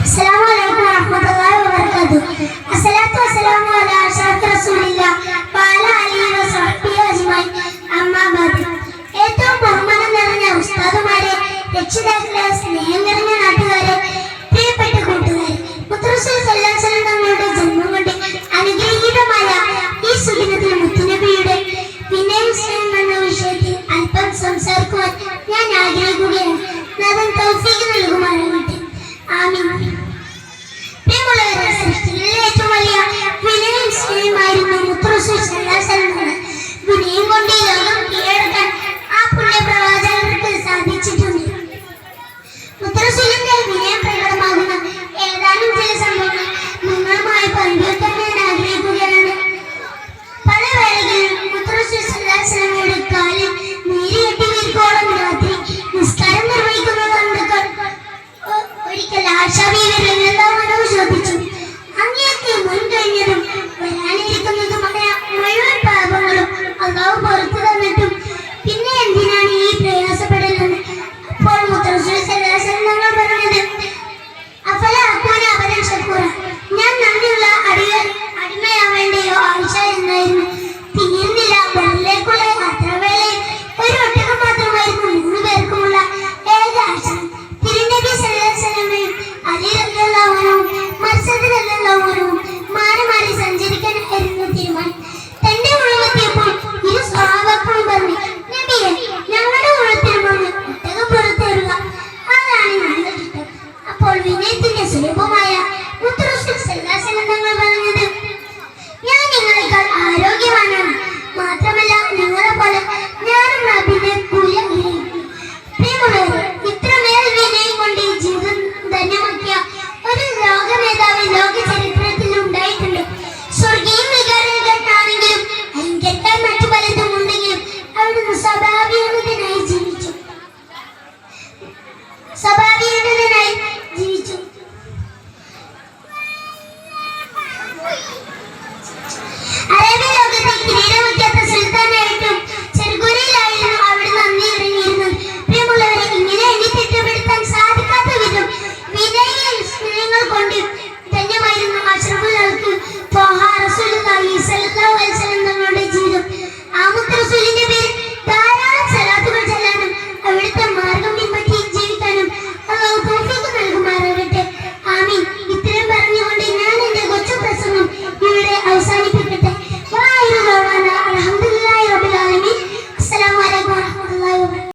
Assalamualaikum warahmatullahi wabarakatuh. Assalatu wassalamu ala asyrafir rasulillah wa ala alihi wa sahbihi ajma'in. Amma ba'd. ഏറ്റവും ബഹുമാനം നിറഞ്ഞ ഉസ്താദുമാരെ, രക്ഷിതാക്കളെ, സ്നേഹം നിറഞ്ഞ നാട്ടുകാരെ, പ്രിയപ്പെട്ട കൂട്ടുകാരെ, മുത്തറസൂൽ സല്ലല്ലാഹു അലൈഹി വസല്ലം തങ്ങളുടെ ജന്മം കൊണ്ട് അനുഗ്രഹീതമായ ഈ സുദിനത്തിൽ മുത്തുനബിയുടെ വിനയം സ്നേഹം എന്ന വിഷയത്തിൽ അല്പം സംസാരിക്കുവാൻ ഞാൻ ആഗ്രഹിക്കുകയാണ്. നാഥൻ തൗഫീഖ് നൽകുമാറാകട്ടെ. ആമീൻ. പ്രിയമുള്ളവരെ, സൃഷ്ടികളിലെ ഏറ്റവും വലിയ വിനയം സ്നേഹമായിരുന്നു മുത്തറസൂൽ സല്ലല്ലാഹു അലൈഹി വസല്ലം. വിനയം കൊണ്ട് ഈ ലോകം കീഴടക്കാൻ ആ പുണ്യപ്രവാചകർക്ക് സാധിച്ചിട്ടുണ്ട്. മുത്തറസൂലിന്റെ വിനയം പ്രകടമാകുന്ന ഏതാനും ചില സംഭവങ്ങൾ നിങ്ങളുമായി പങ്കുവെക്കാൻ ഞാൻ ആഗ്രഹിക്കുകയാണ്. പല വേളകളിലും മുത്തറസൂൽ സല്ലല്ലാഹു അലൈഹി വസല്ലമയുടെ കാലിൽ നീര് കെട്ടി വീർക്കോളം രാത്രി നിസ്കാരം നിർവഹിക്കുന്നത് ഒരിക്കൽ ആയിഷാ ബീവി റളിയല്ലാഹു അൻഹ ചോദിച്ചു, അങ്ങേക്ക് മുൻകഴിഞ്ഞതും വരാനിരിക്കുന്നതുമായ മുഴുവൻ പാപങ്ങളും അല്ലാഹു പുറത്തു തന്നിട്ടും പിന്നെ എന്തിനാണ് ഈ പ്രയാസപ്പെടലെന്ന്? അപ്പോൾ മുത്തറസൂൽ സല്ലല്ലാഹു അലൈഹി വസല്ലം പറഞ്ഞത്, അഫല അകൂന അബദൻ ശകൂറ, ഞാൻ നന്ദിയുള്ള അടിമയാവേണ്ടയോ ആയിഷ എന്നായിരുന്നു. തീർന്നില്ല, ബദറിലേക്കുള്ള യാത്രാവേളയിൽ ഒരു ഒട്ടകം മാത്രമായിരുന്നു 3 പേർക്കുമുള്ള ഏക ആശ്രയം. തിരുനബി സല്ലല്ലാഹു അലൈഹി വസല്ലമയും അലി റളിയല്ലാഹു അൻഹുവും മർസദ് റളിയല്ലാഹു അൻഹുവും മാറി മാറി സഞ്ചരിക്കാനായിരുന്നു തീരുമാനം. തന്റെ ഉളവെത്തിയപ്പോൾ ഇരു സ്വഹാബാക്കളും പറഞ്ഞു, നബിയെ, ഞങ്ങളുടെ ഉളത്തിൽ വന്ന് ഒട്ടകം പുറത്തേറുക, അതാണ് ഞങ്ങളുടെ ഇഷ്ടം. അപ്പോൾ വിനയത്തിന്റെ സുലഭമായ മുത്തറസൂൽ സല്ലല്ലാഹു അലൈഹി വസല്ലം തങ്ങൾ പറഞ്ഞത്, ഞാൻ നിങ്ങളെക്കാൾ ആരോഗ്യവാനാണ്, മാത്രമല്ല നിങ്ങളെ പോലെ ഞാനും നബിയുടെ കൂലി ആഗ്രഹിക്കുന്നു. പ്രിയമുള്ളവരെ, ഇത്രമേൽ വിനയം കൊണ്ട് ഈ ജീവിതം ധന്യമാക്കിയ ഒരു ലോകമേധാവി ലോക ചരിത്രത്തിൽ ഉണ്ടായിട്ടുണ്ട്. സ്വർഗീയ വികാരങ്ങളാണെങ്കിലും അഹങ്കരിക്കാൻ മറ്റു പലതും ഉണ്ടെങ്കിലും അവിടുന്ന് സ്വാഭാവികതനായി ജീവിച്ചു.